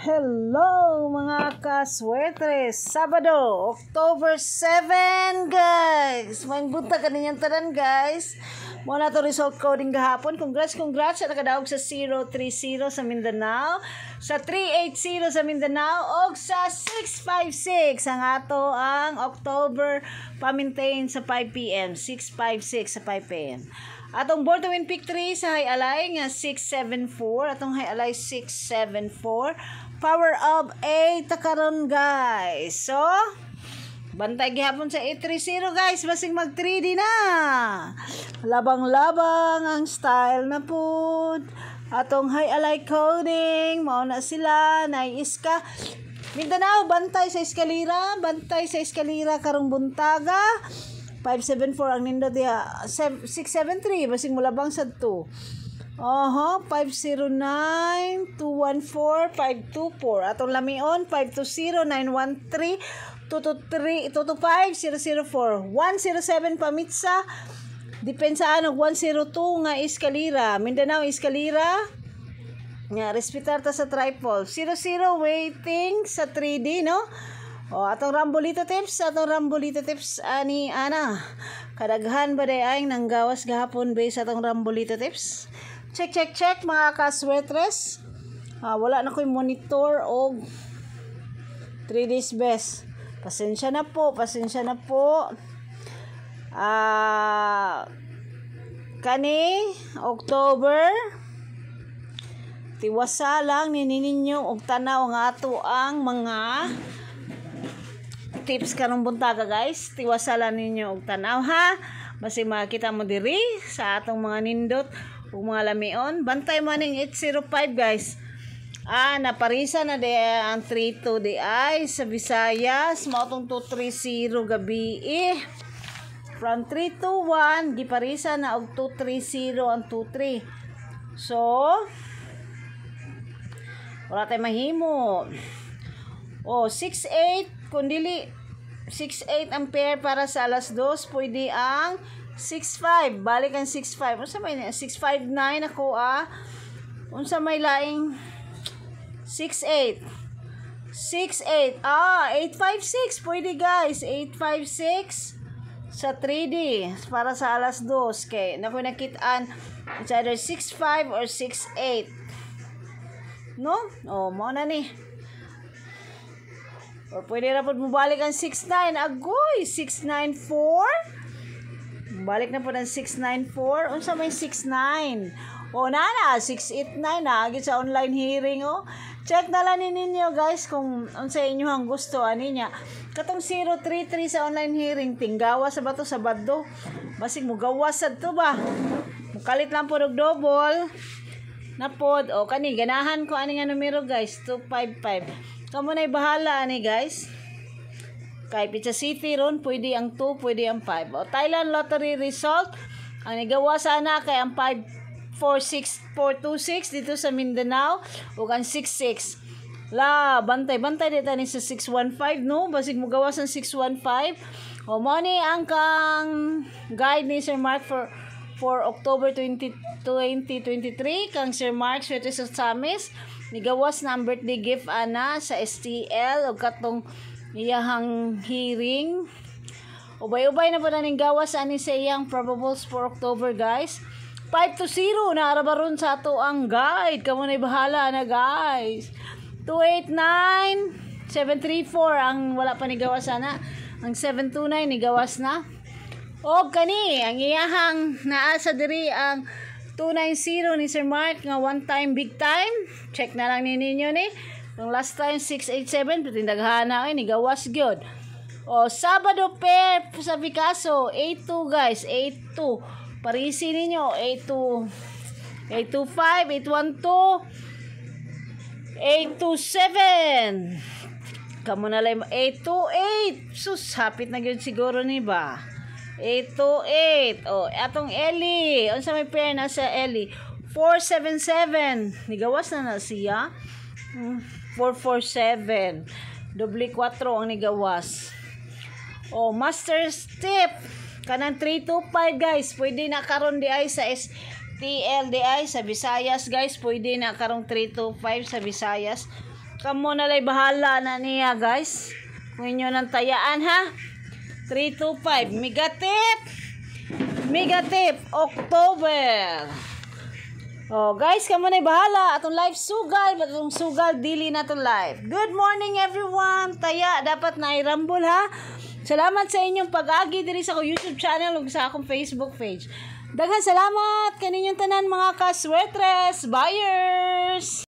Hello mga kaswetres! Sabado, October 7 guys! May bunta ka ninyang tanan guys. Muna to result coding gahapon. Congrats! Sa nakadaog sa 030 sa Mindanao, sa 380 sa Mindanao, o sa 656 ang ato ang October pa-maintain sa 5 p.m. 656 sa 5 p.m. Atong Born to Win Pick 3 sa High Alay nga 674. Atong High Alay 674. Power of 8 takaron guys. So, bantay gihapon sa 830 guys. Basing mag 3D na. Labang-labang ang style na po. Atong High Alay coding. Mauna sila. Naiiska. Mindanao, bantay sa eskalira. Bantay sa eskalira karong buntaga. 574 ang nindo diha. 673 basing mulabang sa 2. 509 214 524 atong lamion 520 913 223 225 004 107 pamitsa dipensaan og 102 nga eskalira. Mindanao eskalira nga respetar ta sa triple 00 waiting sa 3D no. Atong Rambolito tips ani ana. Kadaghan ba day ay nang gawas gahapon base atong Rambolito tips. Check mga kaswetres. Wala na ko'y monitor og 3 days best. Pasensya na po. Kani October tiwasa lang ninyo og tanaw nga ato ang mga tips karong buntaga guys. Tiwasala ninyo og tanaw ha. Basi makita mo diri sa atong mga nindot ug mga lamion. Bantay maning 805 guys. Naparisa na de ang 32 di ay sa Visayas. Mao tong 230 gabi from 321 giparisa na og 230 ang 23. So wala tay mahimo. 68 kun dili 68 ampere para sa alas 2, pwede ang 65, balik ang 65. Unsa may 659 ako unsa may laing 68 856 pwede guys. 856 sa 3D para sa alas 2 kay nakoy nakitaan it's either 65 or 68 no. Mao na ni. O pwede na po mabalik ang 69. Agoy! 694. Balik na po ng 694. Unsa may 69? Nana, 689 na. Agad sa online hearing, Check na lang ninyo, guys, kung unsa inyo ang gusto. Niya. Katong 033 sa online hearing, tinggawa sa bato sa baddo. Basig mo gawas sa to ba? Mukalit lang po og double. Napod. Kani, ganahan ko ani nga numero, guys. 255. Kamu na'y bahala ani guys. Kay Pizza City ron pwede ang 2, pwede ang 5. Thailand lottery result ang nigawa sana kay ang 546426 dito sa Mindanao ug ang 66. Bantay dito ni sa 615 no. Basig mo gawas ang 615. Mao ni ang kang guide ni Sir Mark for October 2023 kang Sir Mark Swerte sa Samis. Nigawas na ang birthday gift ana sa STL o katong iyahang hearing. Ubay-ubay na po na ning gawas ani sa iyang probables for October guys. 520 na arabaron sa ato ang guide. Kamo na bahala na guys. 289 734 ang wala pa ni gawas ana. Ang 729 ni gawas na. O kani ang iyahang naa sa diri ang 290 ni Sir Mark nga one time big time. Check na lang ninyo ni. Yung last time 687 patindaghana ni gawas gyud. Sabado pair sa Picasso 82 guys, 82. Parisi ninyo 82 825 827. Kamo na lang 828. Sus hapit na gyud siguro ni ba. 828. Atong Ellie. Unsa may pair na sa Ellie? 477. Nigawas na siya. 447. Doble 4 ang nigawas. Master Step. Kanang 325 guys. Pwede na karon di ay sa STL di ay sa Visayas guys. Pwede na karong 325 sa Visayas. Kamo na lay bahala na niya, guys. Kung inyo nang tayaan, ha? 325. Megatip. October. Oh, guys, kamo na bahala. Atong live sugal. Atong sugal, dili na to live. Good morning, everyone. Taya, dapat na i-rumble, ha? Salamat sa inyong pag-agi diri sa akong YouTube channel ug sa akong Facebook page. Daghang salamat kaninyong tanan mga kaswetres, buyers!